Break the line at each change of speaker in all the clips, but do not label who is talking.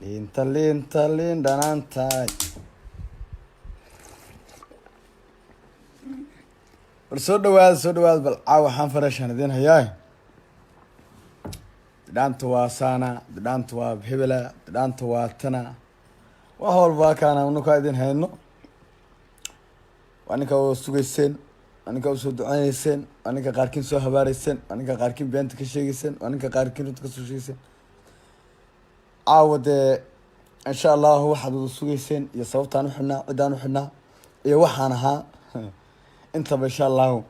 Liinta liin dhanaantahay. War soo dhawaad bal caawa waxaan farashan idin hayaa. Dhaanta waa saana, dhaanta waa hebela, dhaanta waa tana. Wax walba kaana unuka idin hayno. Waninka oo sugayseen, waninka oo soo ducayseen, waninka qaarkiin soo habaarayseen, waninka qaarkiin beenta ka sheegayseen, waninka qaarkiin runta ka soo sheegayseen. Caawade insha Allah waxaad u sugayseen iyo sababtaan u xidhnaa, cidaan u xidhnaa iyo waxaan ahaa intaba insha Allah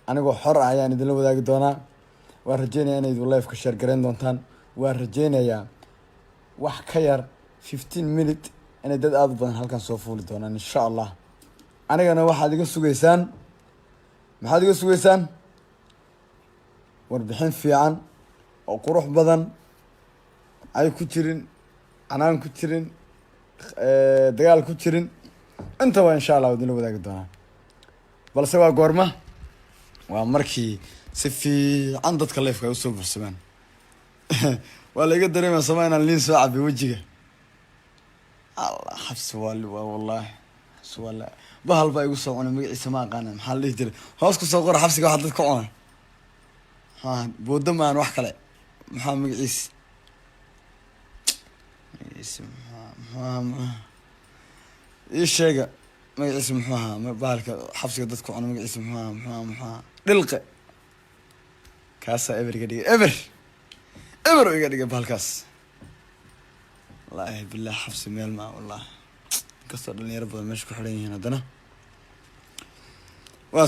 anigoo xor ah ayaan idinla wadaagi doonaa. Waan rajeynayaa inaad live ka share gareyn doontaan. Waan rajeynayaa wax ka yar 15 minutes inay dad aad u badan halkan soo fuuli doonaan insha Allah. Anigana waxaad iga sugaysaan, maxaad iga sugaysaan? Warbixin fiican oo qurux badan ay ku jirin, anaan ku jirin, dagaal ku jirin, intaba insha Allah idinla wadaagi doonaa. Balse waa goorma? Waa markii si fiican dadka live ka soo fursamaan. Waa la iga dareemaa Soomaaliya liin soo cabi wajiga. Allah xabsi wallahi su'aala bahal baa igu soo cunay magaciisa ma aqaan maxaa la jiray hoos ku soo qor xabsiga waxa dad ka cunay booda maan wax kale maxaa magaciisa sheega magaciisa maxaa bahalka xabsiga dad ka cunay magaciisa maxaa dhilqe kaasa ever iga dhigay bahalkaas wallahi billah xabsi meel ma wallahi kasoo dhalinyaro badan meesha ku xiran yihiin haddana waan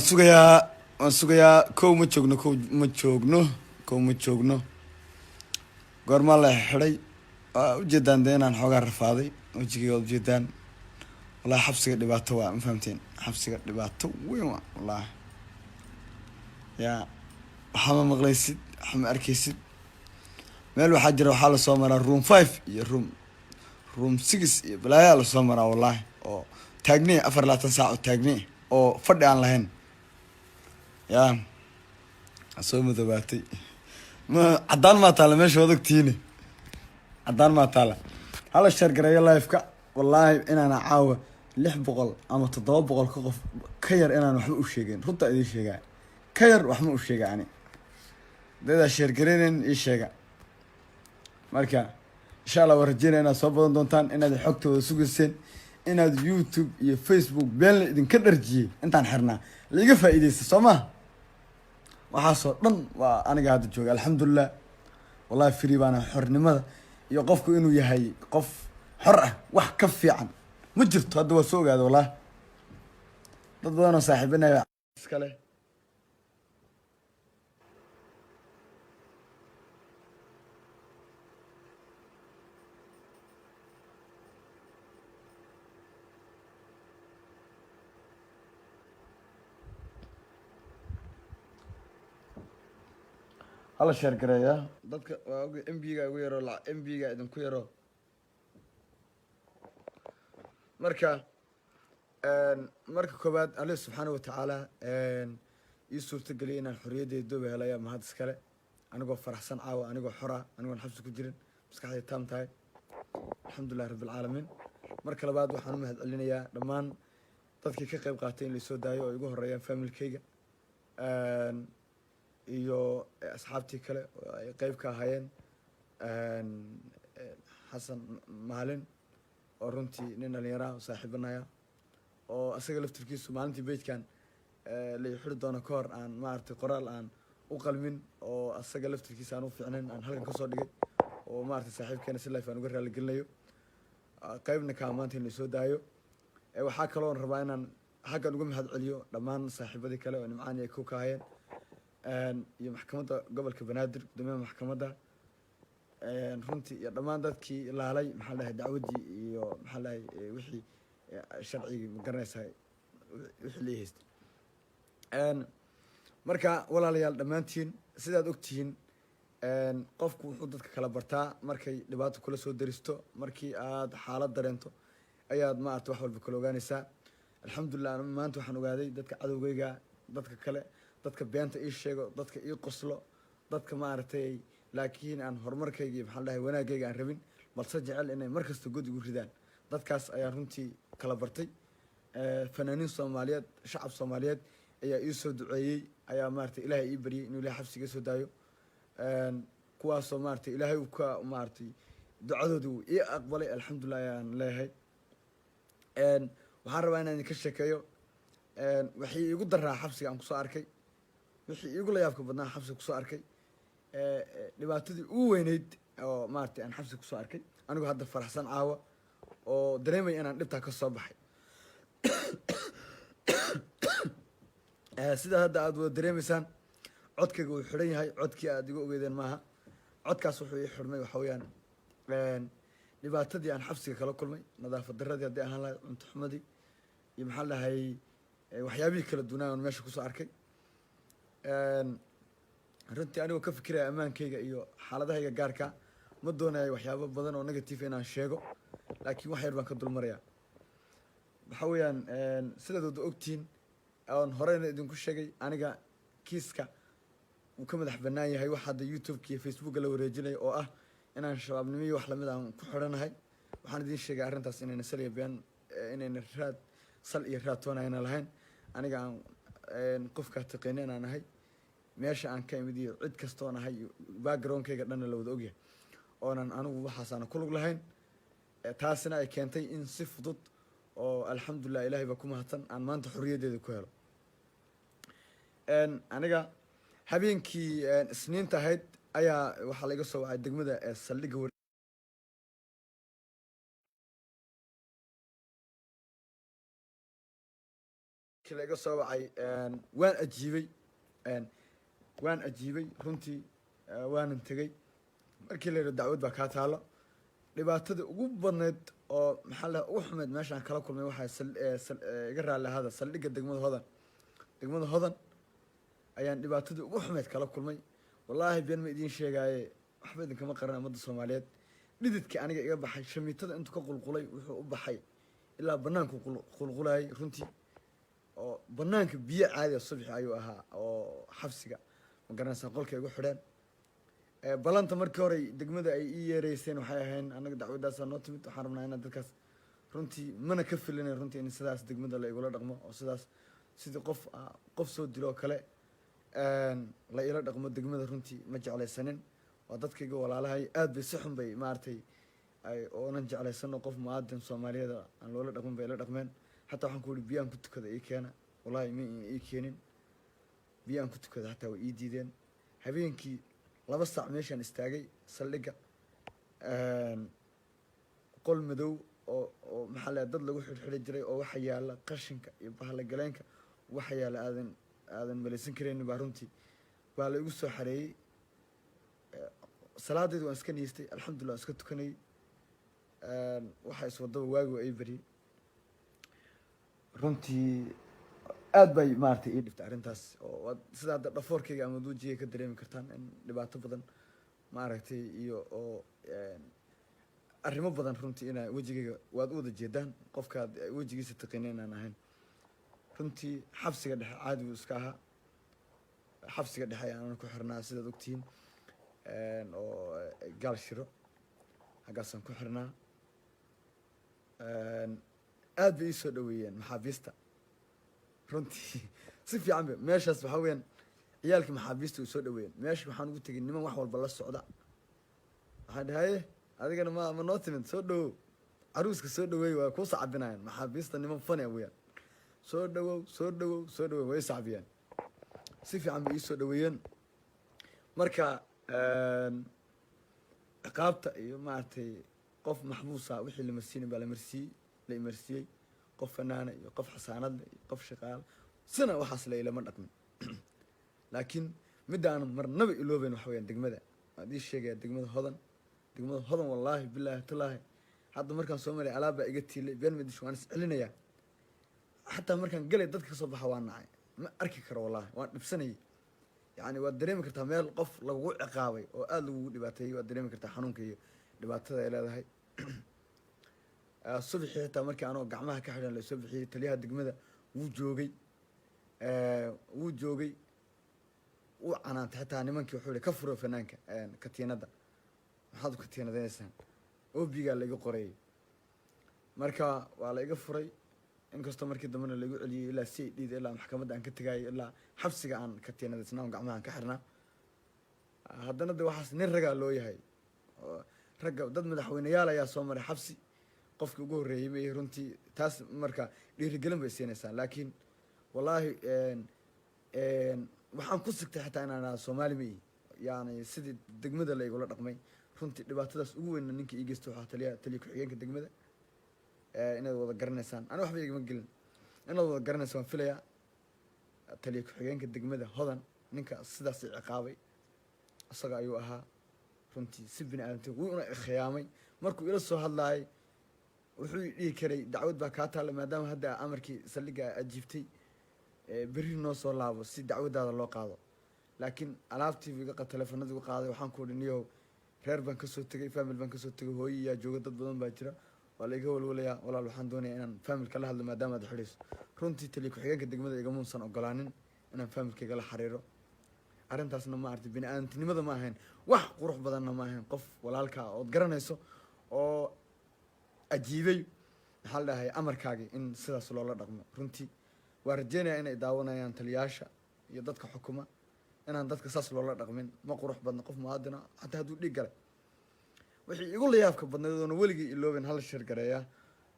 sugayaa kow ma joogno goorma la xiray ujeedaan dee inaan xoogaa rafaaday wajigayga ujeedaan wallahi xabsiga dhibaato waa ma fahamteen xabsiga dhibaato weyn waa wallahi yaa waxaa ma maqlaysid waxaa ma arkaysid meel waxaa jira waxaa lasoo maraa room 5 iyo room 6 iyo balaayaa lasoo maraa wallahi oo taagni 24 saac oo taagni oo fadhi aan lahayn yaa soo madoobaatay ma cadaan ma taala meesha wadagtiina cadaan ma taala hala share gareeyo live ka wallahi inaana caawa 600 ama 700 ka qof ka yar inaan waxba u sheegin runta idin sheegaa ka yar wax ma u sheegaa ani dada share gareeyeen ii sheega marka insha Allah warjina inaad soo badan doontaan inaad xogtooda sugayseen inaad YouTube iyo Facebook been idin ka dharjiyay intaan xirnaa la iga faa'iideysto Soomaa waxa soo dhan waa aniga hadda jooga alxamdulillah wallahi free bana xornimada iyo qofku inuu yahay qof xor ah wax ka fiican ma jirto hadda waa soo ogaado wallahi dad badan oo saaxiibinaya iskale hala share gareeya dadka waa og MB-ga ugu yaro la MB-ga idinku yaro marka koobaad Allah subhanahu wa ta'ala ii suurta galiyay inaan xorriyadeyda doob helaya mahad iskale anigoo faraxsan caawa anigoo xora anigoo xabsi ku jirin maskaxdayda taam tahay alxamdulillah rabbil caalamiin marka labaad waxaan u mahad celinayaa dhammaan dadkii ka qayb qaatay in la soo daayo oo igu horeeyaan familkayga iyo asxaabtii kale ay qayb ka ahaayeen xasan maalin oo runtii nin dhalinyaro ah saaxiibanaya oo asaga laftirkiisu maalintii beejkan la xiri doono ka hor aan maartay qoraal aan u qalmin oo asaga laftirkiisa aan u fiicnayn aan halkan ka soo dhigay oo maartay saaxiibkeena si live aan uga raali gelinayo qaybna ka maanta in la soo daayo waxaa kaloo rabaa inaan xaggan uga mahad celiyo dhammaan saaxiibadii kale oo nimcaan ay ku kaayeen iyo maxkamadda gobolka Banaadir gudoomiyaha maxkamadda runtii iyo dhammaan dadkii ilaalay maxaa la dhahay dacwadii iyo maxaa la dhahay wixii sharciga ma garanaysaa wixii la haystay marka walaalayaal dhammaantiin sidaad ogtihiin qofku wuxuu dadka kala bartaa markay dhibaato kula soo daristo markii aad xaalad dareento ayaad maartay wax walba kala ogaanaysaa alxamdulillah maanta waxaan ogaaday dadka cadowgayga dadka kale dadka beenta ii sheego, dadka ii qoslo, dadka maaragtay laakiin aan horumarkayga iyo maxaan dhahay wanaagayga aan rabin, balse jecel inay markasta god igu ridaan. dadkaas ayaan runtii kala bartay. fanaaniin Soomaaliyeed, shacab Soomaaliyeed ayaa ii soo duceeyey, ayaa maaragtay ilaahay ii baryay inuu ilaahay xabsiga soo daayo. kuwaasoo maaragtay ilaahay uu ka maaragtay ducadoodii uu ii aqbalay, alxamdulilah ayaan leeyahay. waxaan rabaa inaan idinka sheekeeyo wixii iigu daraa xabsiga aan kusoo arkay, wixii iigu la yaabka badnaa xabsiga kusoo arkay, dhibaatadii ugu weyneyd oo maaragtay aan xabsiga kusoo arkay, anigu hadda faraxsan caawa oo dareemaya inaan dhibtaa ka soo baxay. sidaa hadda aad wada dareemaysaan, codkayga wuu xidhan yahay, codkii aad iga ogeydeen maaha. codkaas wuxuu ii xidhmay waxa weeyaan dhibaatadii aan xabsiga kala kulmay, nadaafad daradii haddii ahaan lahayd, cunto xumadii iyo maxaa dhahay waxyaabihii kala duwanaa oon meesha kusoo arkay. runtii anigoo ka fikiraya ammaankayga iyo xaaladahayga gaarka, ma doonayo waxyaabo badan oo negative inaan sheego, laakiin wax yar baan ka dulmarayaa. waxa weeyaan sidaad wada ogtihiin oon horeyna idinku sheegay, aniga kiiska uu ka madax bannaan yahay wax hadda youtube-ka iyo facebooka la wareejinayo oo ah inaan shabaabnimo iyo wax lamid aan ku xidhanahay. waxaan idiin sheegay arrintaas inayna sal iyo been inayna raad sal iyo raad toona ayna lahayn. aniga aan qofkaa taqaana inaan ahay, meesha aan ka imid iyo cid kastoon ahay, backgroundkayga dhanna la wada ogyahay, oonan anigu waxaasaana ku lug lahayn. taasina ay keentay in si fudud oo alxamdulilah ilaahay baa ku mahadsan aan maanta xorriyaddeeda ku helo. aniga habeenkii isniinta ahayd ayaa waxaa laga soo wacay degmada saldhigga laga soo wacay. waan ajiibay runtii, waanan tegey. markii la yidhi dacwad baa kaa taalo, dhibaatada ugu badneyd oo maxaa la ugu xumeyd meeshaan kala kulmay waxaa iga raalli ahaada saldhigga degmada hodan ayaan dhibaatada ugu xumeyd kala kulmay. wallaahi been ma idiin sheegaaye, waxba idinkama qaran ummadda Soomaaliyeed. dhididkii aniga iga baxay, shamiitada intuu ka qulqulay wuxuu u baxay ilaa banaanku qulqulayay runtii, oo banaanka biyo caadi subaxi ayuu ahaa oo xabsiga ma garanaysaa qolka igu xidheen. balanta markii hore degmada ay ii yeereyseen waxay ahayn anaga dacwadaasaa noo timid, waxaan rabnaa inaan dadkaas runtii mana ka filinayn runtii in sidaas degmada la igula dhaqmo, oo sidaas sidii qof soo diloo kale la ila dhaqmo degmada. runtii ma jeclaysanin, waa dadkayga walaalahay, aad bay si xun bay maaragtay oonan jeclaysano qof muwaadin Soomaaliyeed aan loola dhaqmin bay ila dhaqmeen. xataa waxaan ku yihi biyaan ku tukada ii keena, wallahi ma ii keenin. biyaan ku tukada hataa way ii diideen. habeenkii 2 saac meeshaan istaagay saldhigga, qol madow oo maxaa la dad lagu xidhxidhi jiray, oo waxa yaala qashinka iyo bahla galeenka, waxa yaala aadan malaysan karaynin baa runtii baa la igu soo xareeyey. salaadeed waan iska niistay, alxamdulillah waan iska tukanayay. waxa iswadaba waagi ay bariyey. runtii aad bay maaragtay ii dhiftay arrintaas, oo sida hadda dhafoorkayga ama wejigayga ka dareemi kartaan in dhibaato badan maaragtay iyo oo arrimo badan runtii inaa wejigayga waad u wada jeedaan, qofkaad wejigiisa taqina inaan ahayn. runtii xabsiga dhexe caadi buu iska ahaa. xabsiga dhexe ayaan ku xirnaa sidaad ogtihiin, oo gaal shiro haggaasaan ku xirnaa. aad bay ii soo dhaweeyeen maxaabiista runtii si fiican ba meeshaas. waxaa weeyaan ciyaalkii maxaabiista u soo dhaweeyeen meesha. waxaan ugu tegay niman wax walba la socda. waxaan dhahaye adigana ma noo timid, soo dhawow, caruuska soo dhaweey, waa kuu sacbinayaan maxaabiista. niman fani weeyaan, soo dhawow way sacbiyaan. si fiican bay ii soo dhaweeyeen. marka ciqaabta iyo maaragtay qof maxbuusa wixii la marsiinin baa la imarsiiyey. qof fanaana iyo qof xasaanad iyo qof shaqaal sina waxaas la ilama dhaqmin. laakiin midda aan marnaba iloobeyn waxa weeyaan degmada, waan ii sheegaya degmada hodan wallaahi bilaahi tallaahi. hadda markaan soo maray alaab baa iga tiilay, been ma disho, waan is celinayaa. xataa markaan galay dadka kasoo baxa waan nacay, ma arki karo wallaahi, waan dhibsanayay. yani waad dareemi kartaa meel qof lagugu ciqaabay oo aada lagugu dhibaateeyey, waad dareemi kartaa xanuunka iyo dhibaatada ay leedahay. subaxii xitaa markii anoo gacmaha ka xidhan lasoo bixiyey, taliyaha degmada wuu joogay. u canaantay xataa nimankii wuxuu yihi ka furo fanaanka katiinada maxaad u katiinadeynaysaan oobigaa la iga qorayay marka waa la iga furay inkastoo markii dambena laigu celiyey ilaa si dhiida ilaa maxkamadda aan ka tegaayo ilaa xabsiga aan katiinadaysnaa on gacmaha aan ka xirnaa haddana de waxaas nin ragaa loo yahay ragga dad madaxweyneyaal ayaa soo maray xabsi qofkii ugu horreeyey may runtii taas marka dhiirigelin bay siinaysaa laakiin wallaahi waxaan ku sigtay xataa inaan soomaali ma ihi yani sidii degmada la igula dhaqmay runtii dhibaatadaas ugu weynna ninka ii geysta waxaa taliya ku-xigeenka degmada inaad wada garanaysaan ani waxba igama gelin inaad wada garanaysa waan filayaa taliya ku-xigeenka degmada hodan ninka sidaas i ciqaabay isaga ayuu ahaa runtii si bini aadamti wuuna ikhiyaamay markuu ila soo hadlaayay wuxuu dhihi karay dacwad baa kaa taalla maadaama hadda amarkii saldhiga ajiibtay berri noo soo laabo si dacwadaada loo qaado laakiin alaabtii iga teleefanadii igu qaaday waxaan ku uhi niyow reer baan kasoo tegay famil baan kasoo tegay hooyayaa jooga dad badan baa jira waa la iga walwalayaa walaal waxaan doonayaa inaan familka la hadlo maadaama aad xidhayso runtii taliya ku-xigeenka degmada igamuusan ogolaanin inaan familkayga la xiriiro arrintaasna ma arti bini aadamtinimada ma ahayn wax qurux badanna ma ahayn qof walaalkaa ood garanayso oo ajiibay maxaa la dhahay amarkaagii in sidaas loola dhaqmo runtii waa rajeynaya inay daawanayaan taliyaasha iyo dadka xukuma inaan dadka saas loola dhaqmin ma qurux badna qof muwaadina xataa hadduu dhiig galay wixii igu layaabka badnayd oona weligii ilooben hala sheergareeyaa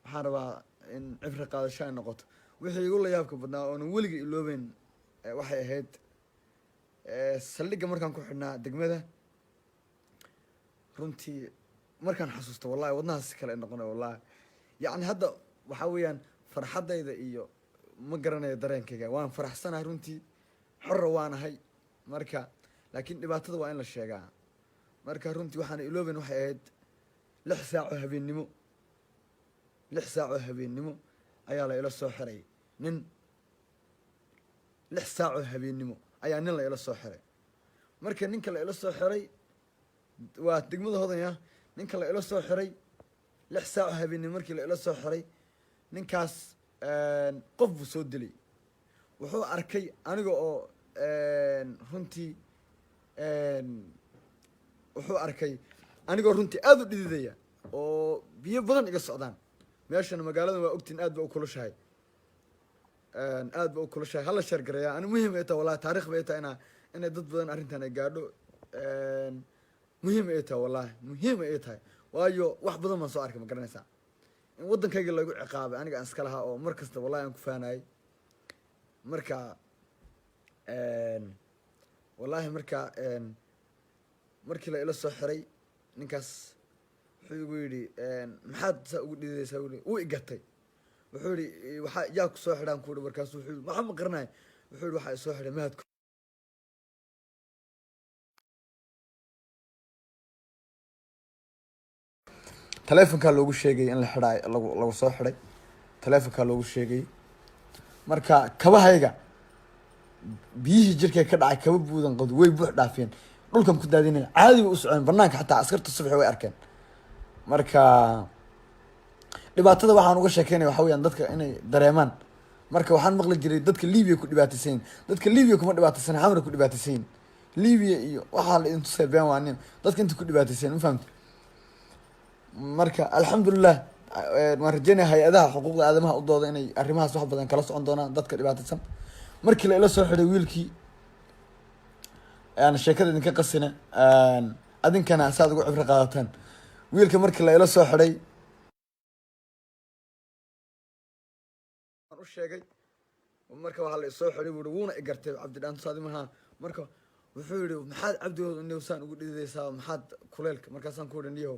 waxaan rabaa in cibri qaadasho ay noqoto wixii igu layaabka badnaa oona weligii ilooben waxay ahayd saldhigga markaan ku xidhnaa degmada runtii markaan xasuusto wallahi wadnahaas kale noqonay wallahi yacni hadda waxaa weeyaan farxaddayda iyo ma garanayo dareenkayga waan faraxsanahay runtii xorra waanahay marka laakiin dhibaatada waa in la sheegaa marka runtii waxaana ilooben waxay ahayd 6 saac oo habeennimo 6 saac oo habeennimo ayaa la ila soo xiray nin 6 saac oo habeennimo ayaa nin la ila soo xiray marka ninka la ila soo xiray waa degmada hodanya ninka la ila soo xiray 6 saac oo habeennimo markii la ila soo xiray ninkaas qof buu soo dilay wuxuu arkay aniga oo runtii wuxuu arkay anigoo runtii aad u dhididaya oo biyo badan iga socdaan meeshana magaalada waa ogtiin aad ba u kulushahay aad ba u kulushahay hala sheergareeyaa ani muhiim ay tahay wallahi taariikh bay tahay inay dad badan arrintan ay gaadho muhiim ay tahay wallahi muhiim ay tahay waayo wax badan baan soo arkay ma garanaysaa in waddankayga lagu ciqaabay aniga aan iska lahaa oo mar kasta wallahi aan ku faanayay marka wallahi marka markii la ila soo xiray ninkaas wuxuu igu yidhi maxaad saa ugu dhididaysaa wuu igatay wuxuu yihi waxaa yaa ku soo xidhaan ku ihi markaasu wuxuu yihi waxaa ma qaranayo wuxuu yihi waxaa isoo xidhay mahad taleefonkaa loogu sheegay in la xidhaay lagu soo xidhay taleefonkaa loogu sheegay marka kabahayga biyihii jirkay ka dhacay kaba buudan qadu way buux dhaafeen dhulkan ku daadinaya caadi bay u soceen banaanka xataa askarta subaxi way arkeen marka dhibaatada waxaan uga sheekeynaya waxa weyaan dadka inay dareemaan marka waxaan maqli jiray dadka libiya ku dhibaataysayin dadka libiya kuma dhibaataysan xamra ku dhibaataysayin libiya iyo waxaa la idin tusay been waa nin dadka inta ku dhibaataysayin ma fahamti marka alxamdulilah waan rajeynaya hay-adaha xuquuqda aadamaha u dooda inay arrimahaas wax badan kala socon doonaan dadka dhibaataysan markii la ila soo xidhay wiilkii aan sheekada idinka qasina adinkana saad ugu cibro qaadataan wiilka markii la ila soo xidhay waan u sheegay marka waxaa la isoo xidhay buui wuuna igartay cabdidhaan tusaadi maha marka wuxuu yihi maxaad cabdigood niyow saan ugu dhididaysaa maxaad kuleylka markaasaan ku ihi niyow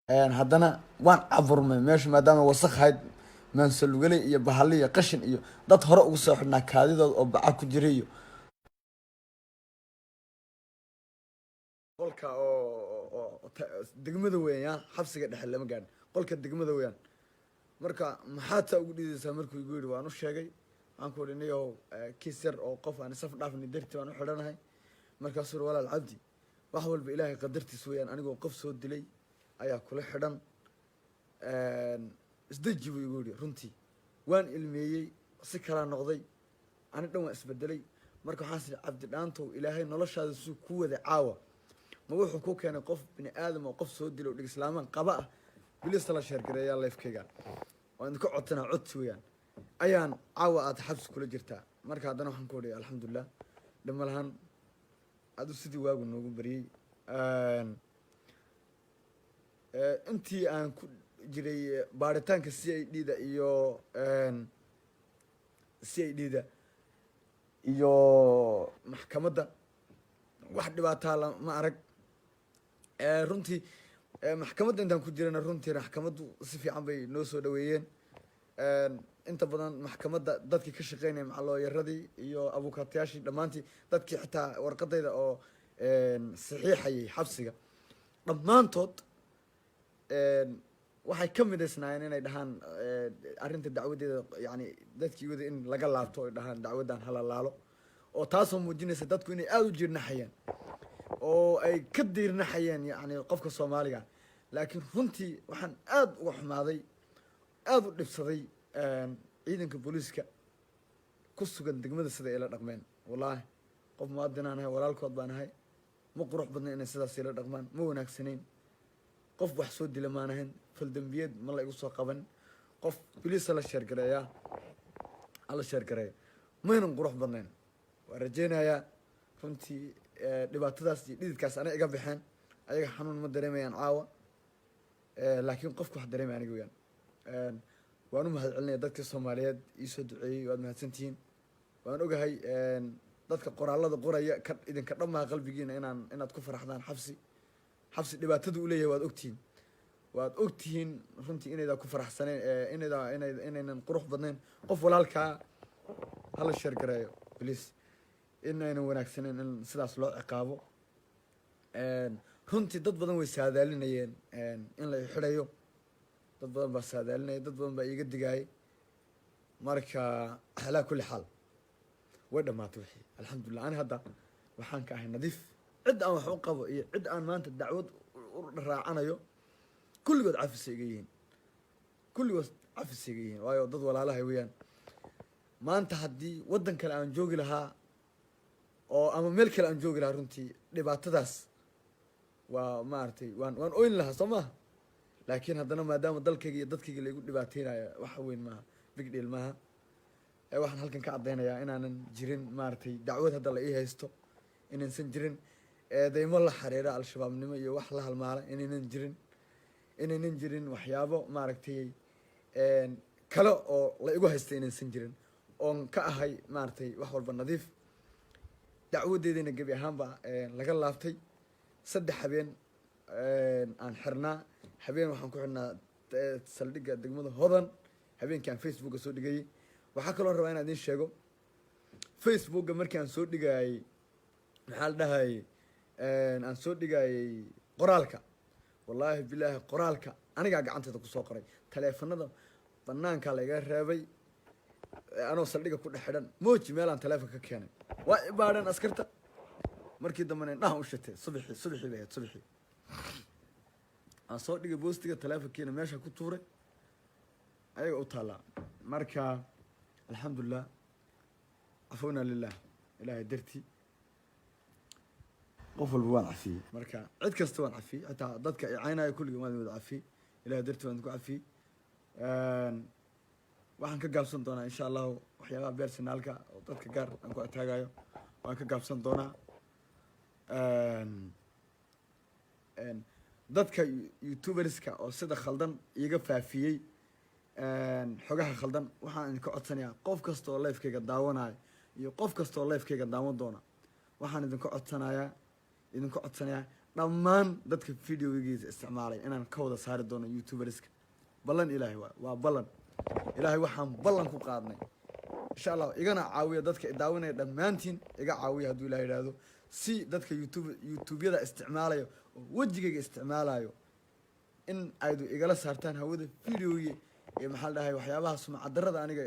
haddana waan caburmay meesha maadaama wasaq ahayd maansalugale iyo bahali iyo qashin iyo dad hore ugu soo xidhnaa kaadidood oo baca ku jiray iyo qolka oo degmada weeyaan xabsiga dhexe lama gaadhin qolka degmada weeyaan marka maxaad saa ugu dhidaysaa markuu igu yidhi waan u sheegay waxaan ku ihi niyow kiis yar oo qof aan isaf dhaafni darti waan u xidhanahay markaasuu uri walaal cabdi wax walba ilaahay qadartiis weeyaan anigoo qof soo dilay ayaa kula xidhan isdeji buu igu yihi runtii waan ilmeeyey si kala noqday ani dhan waan isbedelay marka waxaan sii cabdi dhaantow ilaahay noloshaada suu ku wada caawa ma wuxuu ku keenay qof bini aadam oo qof soo dilo dhig islaamaan qaba ah bilis la sheergareeyaa leefkayga waan ka codsanaa codsi weeyaan ayaan caawa aad xabsi kula jirtaa marka haddana waxaan ku odhaya alxamdulilah dhama lahaan adu sidii waagu noogu bariyey intii aan ku jiray baaritaanka c i d da iyo c i d da iyo maxkamadda wax dhibaataa lama arag runtii maxkamadda intaan ku jirana runtii maxkamaddu si fiican bay noo soo dhaweeyeen inta badan maxkamadda dadkii ka shaqeynaya macalooyaradii iyo abukaatayaashii dhammaantii dadkii xitaa warqadayda oo saxiixayay xabsiga dhammaantood waxay ka midaysnaayeen inay dhahaan arrinta dacwadeeda yani dadkii wada in laga laabto ay dhahaan dacwaddan hala laalo oo taasoo muujinaysa dadku inay aada u jiirnaxayeen oo ay ka diirnaxayeen yani qofka soomaaliga laakiin runtii waxaan aada uga xumaaday aada u dhibsaday ciidanka booliiska ku sugan degmada sida ay la dhaqmeen wallaahi qof muwaadinaan ahay walaalkood baan ahay ma qurux badna inay sidaas ila dhaqmaan ma wanaagsanayn qof wax soo dila maan ahayn faldambiyeed ma la igu soo qaban qof boliisa la sheergareeyaa hala sheergareeya maynan qurux badnayn waa rajeynayaa runtii dhibaatadaas iyo dhididkaas ana iga baxeen ayaga xanuun ma dareemayaan caawa laakiin qofka wax dareemay aniga weyaan waan u mahad celinaya dadka soomaaliyeed iisoo duceeyey waad mahadsantihiin waan ogahay dadka qoraalada qoraya ka idinka dhammaha qalbigiina inaad ku faraxdaan xabsi dhibaatada u leeyahay waad ogtihiin runtii inaydaa ku faraxsaneen inaynan qurux badnayn qof walaalkaa hala sheergareeyo bliis inaynan wanaagsaneyn in sidaas loo ciqaabo runtii dad badan way saadaalinayeen in la xidhayo dad badan baa saadaalinaya dad badan baa iiga digaayay marka alaa kulli xaal way dhamaatay wixii alxamdulilah ani hadda waxaan ka ahay nadiif cid aan wax u qabo iyo cid aan maanta dacwad u raacanayo kulligood cafisay iga yihiin waayo dad walaalahay weeyaan maanta haddii waddan kale aan joogi lahaa oo ama meel kale aan joogi lahaa runtii dhibaatadaas waa maaragtay waan oyn lahaa soo maaha laakiin haddana maadaama dalkayga iyo dadkayga laigu dhibaateynayo waxa weyn maaha big deal maaha waxaan halkan ka caddaynayaa inaanan jirin maaragtay dacwad hadda la ii haysto inaysan jirin eedeymo la xiriira al-shabaabnimo iyo wax la halmaala inaynan jirin waxyaabo maaragtay kale oo la igu haysta inaysan jirin oon ka ahay maaragtay wax walba nadiif dacwadeedina gebi ahaanba laga laabtay 3 habeen aan xirnaa habeen waxaan ku xidhnaa saldhigga degmada hodan habeenkii aan facebooka soo dhigayay waxaa kaloo rabaa inaan idiin sheego facebooka markii aan soo dhigayay maxaa la dhahayay aan soo dhigayay qoraalka wallaahi bilaahi qoraalka anigaa gacanteeda kusoo qoray taleefanada banaankaa laiga reebay anoo saldhigga ku dhex xidhan mooji meelaan taleefon ka keenay waa ibaadheen askarta markii dambena indhahan u shatay subaxii bay ahayd subaxii aan soo dhigay boostiga taleefonkiina meesha ku tuuray ayaga u taallaa marka alxamdulilah cafowna lilah ilaahay dartii qof walba waan cafiyey marka cid kasta waan cafiyey xitaa dadka icaynaya kulliga waan wada cafiyey ilahay dartii waan ku cafiyey waxaan ka gaabsan doonaa insha allahu waxyaabaha beersinaalka oo dadka gaar aan ku ataagayo waan ka gaabsan doonaa dadka youtuberska oo sida khaldan iiga faafiyey xogaha khaldan waxaan idinka codsanayaa qof kasta oo lifekayga daawanayo iyo qof kasta oo lifekayga daawan doona waxaan idinka codsanayaa dhammaan dadka videogiisa isticmaalay inaan ka wada saari doono youtuberska ballan ilaahay waa ballan ilaahay waxaan ballan ku qaadnay insha allah igana caawiya dadka daawanaya dhammaantiin iga caawiya hadduu ilahay yidhaahdo si dadka youtubeyada isticmaalayo oo wejigayga isticmaalayo in aydu igala saartaan hawada videogi iyo maxaa la dhahay waxyaabaha sumcadarada aniga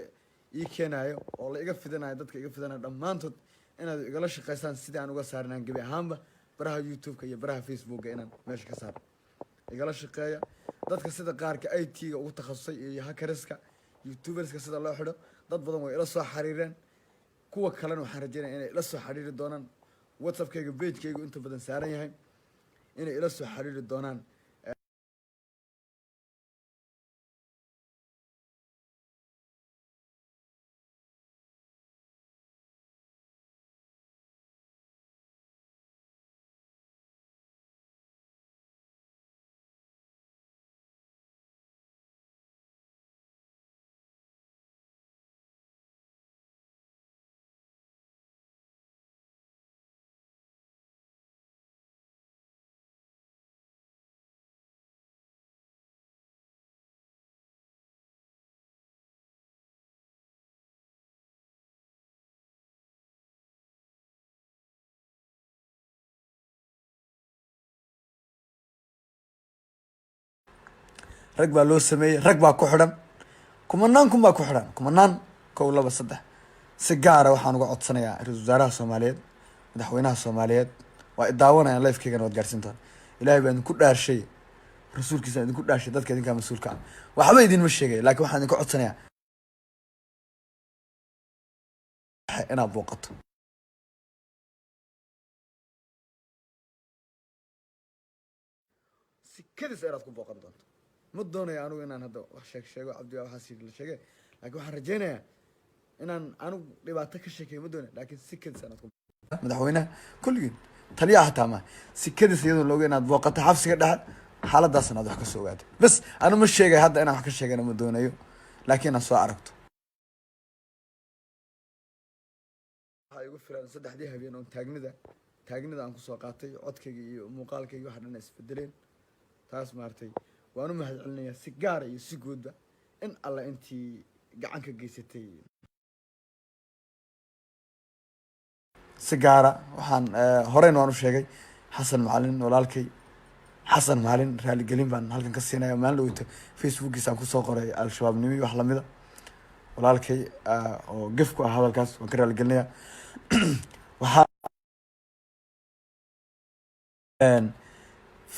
ii keenayo oo la iga fidanayo dadka iga fidanayo dhammaantood inaad igala shaqaysaan sidii aan uga saarinaan gebi ahaanba baraha youtubeka iyo baraha facebooka inaan meesha ka saaro igala shaqeeya dadka sida qaarka it-ga ugu takhasusay iyo hakariska youtuberska sida loo xidho dad badan way ila soo xariireen kuwa kalena waxaan rajeynaya inay ila soo xariiri doonaan whatsappkayga pagekaygu inta badan saaran yahay inay ila soo xariiri doonaan rag baa loo sameeyey rag baa ku xidhan kumanaan kun baa ku xidhan kumanaan 1 2 3 si gaara waxaan uga codsanayaa ra-iisul wasaaraha Soomaaliyeed madaxweynaha Soomaaliyeed waa idaawanayaan live-keygana waad gaarsiin doontaan ilaahay baa idinku dhaarshay rasuulkiisa idinku dhaarshay dadka idinka mas'uulka ah waxba idinma sheegay laakiin waxaan idinku codsanayaa inaad booqato si kadis inaad ku booqan doonto ma doonayo anigu inaan hadda wax sheego cabdi waxaas la sheegay laakiin waxaan rajeynayaa inaan anigu dhibaato ka sheekeeyo ma doonayo laakiin si kadis inaad ku madaxweynaha kulligiin taliyaha hataa ma si kadis iyadoo looga inaad booqato xabsiga dhexe xaaladaas inaad wax ka soo ogaato bas anu ma sheegay hadda inaan wax ka sheegana ma doonayo laakiin aan soo aragto waxaa igu filan 3 habeen oo taagnida aan kusoo qaatay codkayga iyo muuqaalkayga waxa dhan isbedeleen taas maartay waanu mahad celinayaa si gaar iyo si guudba in alla intii gacan ka geysatay si gaara waxaan horeen waan u sheegay xasan macalin walaalkay xasan macalin raali gelin baan halkan ka siinaya maalin dhaweyto facebookiisa aan kusoo qoray al-shabaab nimi wax lamida walaalkay oo gef ku ah hadalkaas waan ka raali gelinayaa waxaa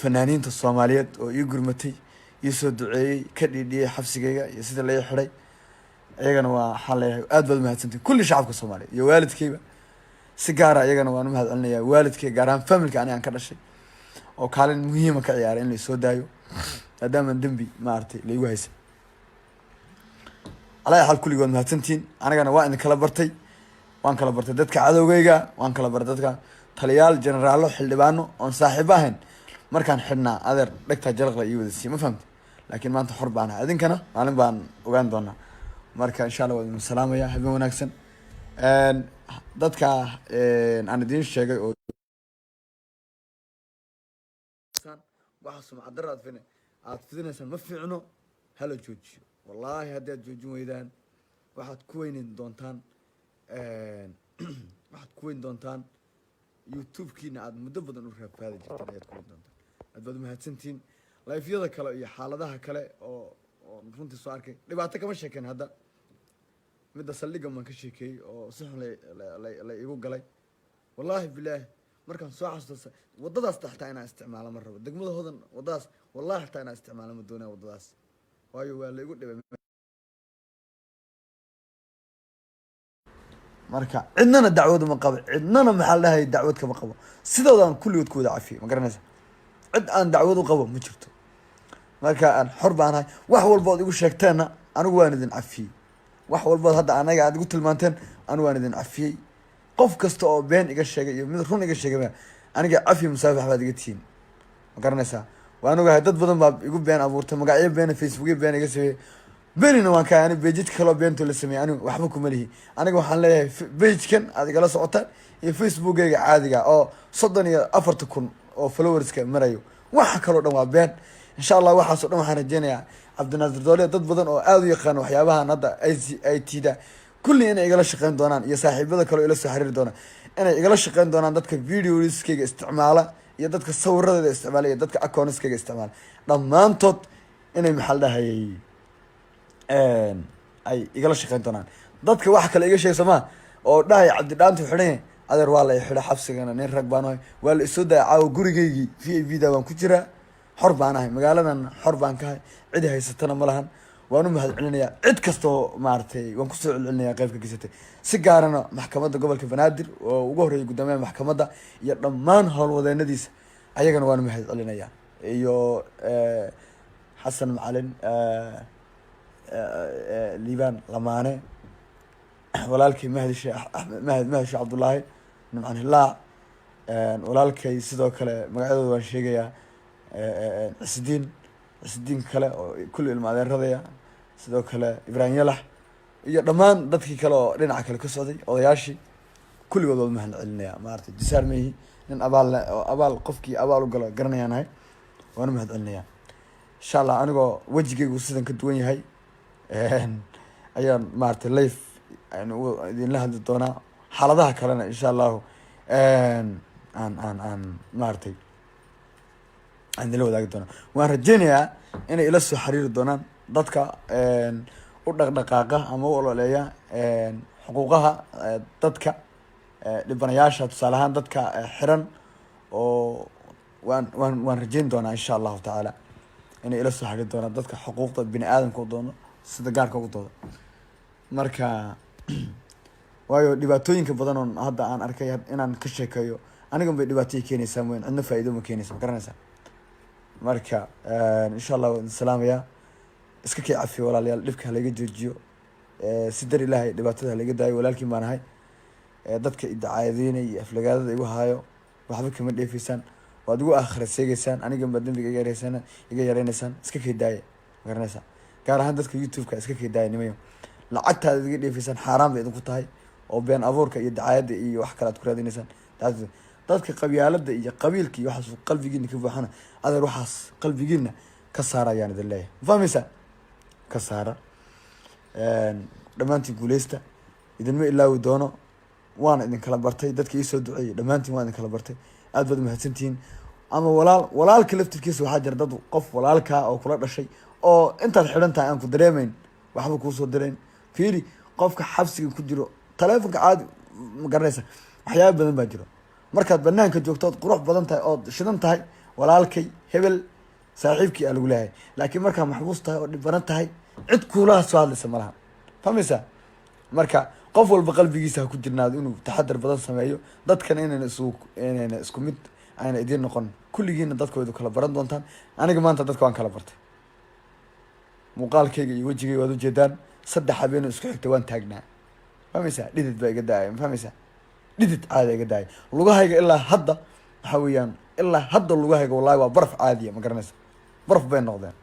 fanaaniinta Soomaaliyeed oo ii gurmatay ii soo duceeyay ka dhidhiyay xabsigayga iyo sida la ii xiray ayagana waa xaleeyahay aad baad mahadsantiin kulli shacabka Soomaaliyeed iyo waalidkayba si gaar ah ayagana waan u mahad celinayaa waalidkay gaar ahaan familka aniga aan ka dhashay oo kaalin muhiim ah ka ciyaaray in la soo daayo maadaama dambi maartay la igu haysan alaa xal kulligood mahadsantiin anigana waa in kala bartay waan kala bartay dadka cadowgayga waan kala bartay dadka taliyaal generaalo xildhibaano oon saaxiib ahayn markaan xidhnaa adeer dhegta jalaqla iyo wada sii ma fahamtay laakiin maanta xor baan ahay idinkana maalin baan ogaan doonaa marka insha Allah waan idin salaamayaa habeen wanaagsan dadka aan idin sheegay oo waxa sumcad darad aad fidinaysan ma fiicno hala joojiyo wallahi haddii aad joojin weydaan waxaad ku weynin doontaan youtube-kiina aad muddo badan u rafaadi jirtaan ayaad ku weynin doontaan aad baad mahadsantiin live-yada kale iyo xaaladaha kale oo runtii soo arkay dhibaato kama sheekeen hadda midda saldhigga maan ka sheekeeyey oo si xun la igu galay wallaahi bilaahi markaan soo xasuusto waddadaas taxtaa inaan isticmaalo ma rabo degmada hodan waddadaas wallaahi xataa inaan isticmaalo ma doonaya waddadaas waayo waa la igu dhibay marka cidnana dacwad ma qabo cidnana maxaa la dhahay dacwad kama qabo sidoodaan kulligood ku wada cafiyey ma garanaysa cid aan dacwad u qabo ma jirto marka aan xor baanahay wax walbood igu sheegteenna anigu waan idin cafiyey wax walbood hadda anaga aad igu tilmaanteen anigu waan idin cafiyey qof kasta oo been iga sheegay iyo mid run iga sheegay aniga cafi musaafax baad iga tihiin ma garanaysaa waan ogahay dad badan baa igu been abuurtay magacyo been Facebook been iga sameeyay beenina waan ka ani page kale beento la sameeyay anigu waxba kuma lihi aniga waxaan leeyahay page kan aad igala socotaan iyo Facebook-gayga caadiga oo 34,000 oo followers-ka marayo waxa kale oo dhan waa been insha Allah waxaas oo dhan waxaan rajeynayaa Cabdinaasir Doole dad badan oo aad u yaqaan waxyaabahan hadda ay tiida kulli inay igala shaqeyn doonaan iyo saaxiibada kale ila soo xiriir doonaan inay igala shaqeyn doonaan dadka videos-kayga isticmaala iyo dadka sawiradeeda isticmaala iyo dadka accounts-kayga isticmaala dhammaantood inay maxal dhahayay ay igala shaqeyn doonaan dadka wax kale iga sheeg sama oo dhahay Cabdi Dhaantu xidhan adeer waa la xidha xabsigana nin rag baan ahay waa la isoo daacaw gurigeygii VIP da waan ku jiraa xor baan ahay magaaladan xor baan ka ahay cid haysatana ma lahan waan u mahadcelinayaa cid kastoo maaragtay waan kusoo celcelinayaa qeyb ka geysatay si gaarana maxkamadda gobolka banaadir oo ugu horreeyay guddoomiyaha maxkamadda iyo dhammaan howlwadeenadiisa ayagana waan u mahadcelinayaa iyo xasan macalin liibaan lamaane walaalkay mahdi sheekh axmed mahdi sheekh cabdullaahi nimcan hilaac walaalkay sidoo kale magacyadooda waan sheegayaa cisdiin kale oo kulli ilma adeeradaya sidoo kale ibraahim yalax iyo dhammaan dadkii kale oo dhinaca kale ka socday odayaashii kulligood waad mahad celinaya maaragtay jisaar meehi nin abaal abaal qofkii abaal u galo garanayaan ahay waan u mahad celinayaa insha allah anigoo wejigaygu sidan ka duwan yahay ayaan maaragtay life idinla hadli doonaa xaaladaha kalena insha allahu aan maaragtay aan idinla wadaagi doonaa waan rajeynayaa inay ila soo xiriiri doonaan dadka u dhaqdhaqaaqa ama u ololeeya xuquuqaha dadka dhibanayaasha tusaale ahaan dadka xiran oo waan rajeyn doonaa insha allahu tacaala inay ila soo xiriiri doonaan dadka xuquuqda bini aadamka u doono sida gaarka ugu dooda marka waayo dhibaatooyinka badan oon hadda aan arkay inaan ka sheekeeyo anigan bay dhibaatay keenaysaa mooyin cidna faa'iido ma keenaysa ma garanaysaa marka insha allah waan salaamayaa iska kii cafiyo walaalayaal dhibka halayga joojiyo si dar ilaahay dhibaatada halayga daayo walaalkiin baan ahay dadka idacaadeynay iyo aflagaadada igu haayo waxba kama dheefaysaan waad igu aakhira seegaysaan anigan baa dembiga iga yareynaysaan iska kii daaya ma garanaysaa gaar ahaan dadka youtube-ka iska kii daaya nimayo lacagtaada iga dheefaysaan xaaraan bay idinku tahay oo been abuurka iyo dacaayadda iyo wax kale aad ku raadinaysaan dadka qabyaalada iyo qabiilka iyo waxaas qalbigiina ka buuxana adeer waxaas qalbigiina ka saara ayaan idin leeyahay ma fahmaysaa ka saara dhammaantiin guuleysta idinma ilaawi doono waana idin kala bartay dadka iisoo duceeyay dhammaantiin waan idin kala bartay aad baad mahadsantihiin ama walaalka laftirkiisa waxaa jira dad qof walaalkaa oo kula dhashay oo intaad xidhan tahay aan ku dareemeyn waxba kuusoo dirayn fiiri qofka xabsiga ku jiro taleefonka caadi ma garanaysa waxyaaba badan baa jiro markaad banaanka joogto ood qurux badan tahay ood shidan tahay walaalkay hebel saaxiibkii aa lagu leeyahay laakiin markaa maxbuus tahay oo dhibbaran tahay cid kuulaha soo hadlaysa malaha fahmaysaa marka qof walba qalbigiisa ha ku jirnaado inuu taxadar badan sameeyo dadkana inayna isku mid ayna idiin noqon kulligiina dadka waydu kala baran doontaan aniga maanta dadka waan kala bartay muuqaalkayga iyo wejigayga waad ujeedaan 3 habeen isku xigtay waan taagnaa fahmaysaa dhidid baa iga daaya ma fahmaysaa dhidid caadi iga daaya lugahayga ilaa hadda waxa weeyaan ilaa hadda lugahayga wallahi waa baraf caadiya ma garanaysa baraf bay noqdeen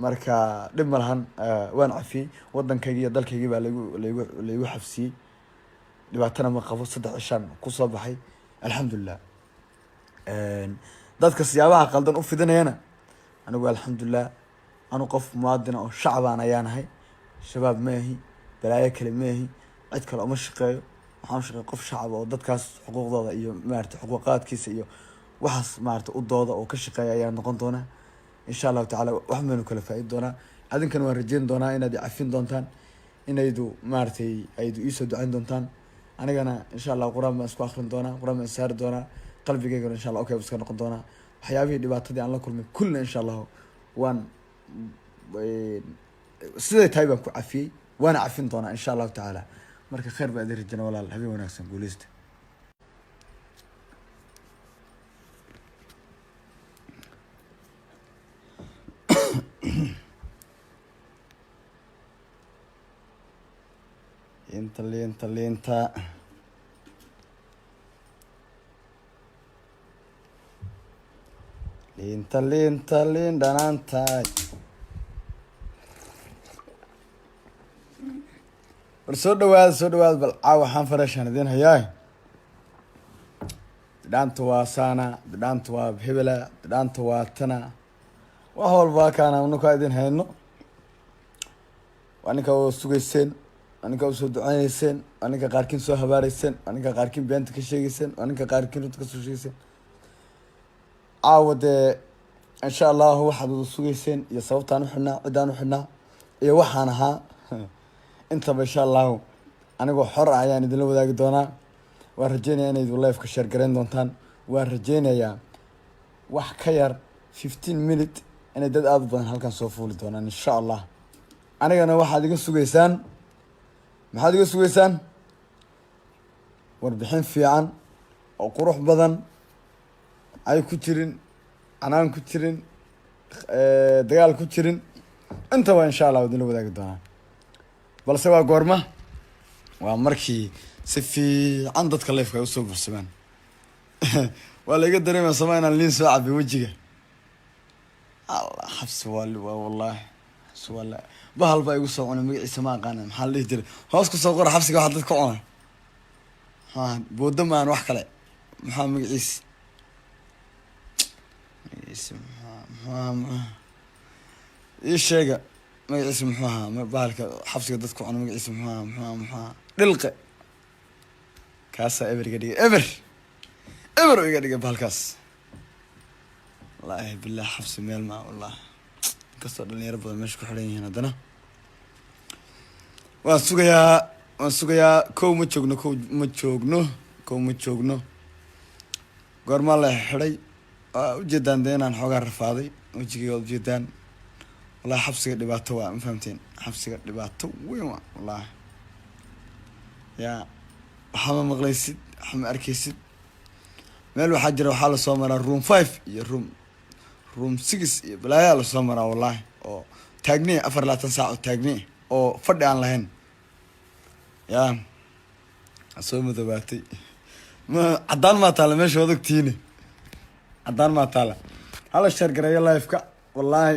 marka dhib ma lahan waan cafiyey waddankayga iyo dalkaygii baa laygu xafsiyey dhibaatana ma qabo 3 cishaan kusoo baxay alxamdulilah dadka siyaabaha qaldan u fidinayana anigu alxamdulilah anu qof muwaadina oo shacbaan ayaan ahay shabaab ma ahi balaayo kale ma ahi cid kale uma shaqeeyo waxaan shaqeey qof shacab oo dadkaas xuquuqdooda iyo maaragtay xuquuqaadkiisa iyo waxaas maaragtay u dooda oo ka shaqeeya ayaa noqon doonaa insha allahu tacaala wax baynu kala faa'iidi doonaa adinkana waan rajeyn doonaa inaad i cafin doontaan inaydu maaragtay aydu iisoo ducayn doontaan anigana insha allah qur-aan baan isku akrin doonaa qur-aan baan saari doonaa qalbigaygana insha allah okay iska noqon doonaa waxyaabihii dhibaatadii aan la kulmay kullina insha allahu waan siday tahay baan ku cafiyey waana cafin doonaa insha allahu tacaala marka khayr baa idin rajana walaal habeen wanaagsan guuleysta liinta liin dhanaantaay war soo dhawaada bal caawa waxaan farashaan idiin hayaa bidhaanta waa saana bidhaanta waa hebela bidhaanta waa tana wax walba kaana nukaa idin hayno waa ninka oo sugayseen waa ninka usoo duceyneyseen waa ninka qaarkiin soo habaareyseen waa ninka qaarkiin beenta ka sheegeyseen waa ninka qaarkiin runta kasoo sheegeyseen caawa dee insha allahu waxaad wada sugayseen iyo sababtaan uxidhnaa ciddaan uxidhnaa iyo waxaan ahaa intaba insha allahu anigoo xor ah ayaan idinla wadaagi doonaa waan rajeynayaa inaydu lifeka share garayn doontaan waan rajeynayaa wax ka yar 15 minute inay dad aada u badan halkan soo fuuli doonaan insha allah anigana waxaad iga sugaysaan maxaad iga sugaysaan warbixin fiican oo qurux badan ay ku jirin canaan ku jirin dagaal ku jirin intaba insha allah wadin la wadaagi doonaa balse waa goorma waa markii si fiican dadka leefka ay usoo bursamaan waa la iga dareemaya sama inaan liin soo cabi wejiga allah xabsi waa wallahi xabsi wallahi bahal baa igu soo cunay magaciisa ma aqaanin maxaa la dhihi jiray hoos kusoo qora xabsiga waxa dadka cunay booda maan wax kale maxaa magaciisa ii sheega magaciisa muxuu ahaa bahalka xabsiga dadka cunay magaciisa muxuu ahaa dhilqe kaasaa eber iga dhigay eber oo iga dhigay bahalkaas wallaahi billahi xabsi meel maa wallahi inkastoo dhalinyaro badan meesha ku xidhan yihiin haddana waan sugayaa kow ma joogno goormaa la xidhay waa ujeedaan dee inaan xoogaa rafaaday wejigii waad ujeedaan wallahi xabsiga dhibaato waa ma fahamteen xabsiga dhibaato weyn waa wallahi yaa waxaa ma maqlaysid waxaa ma arkaysid meel waxaa jira waxaa lasoo maraa room 5 iyo room 6 iyo balaayaa lasoo maraa wallahi oo taagniya 24 saac oo taagniya oo fadhi aan lahayn yaa soo madoobaatay ma caddaan maa taala meesha waad ogtihiin caddaan maa taala hala sheer gareeyo live-ka wallahi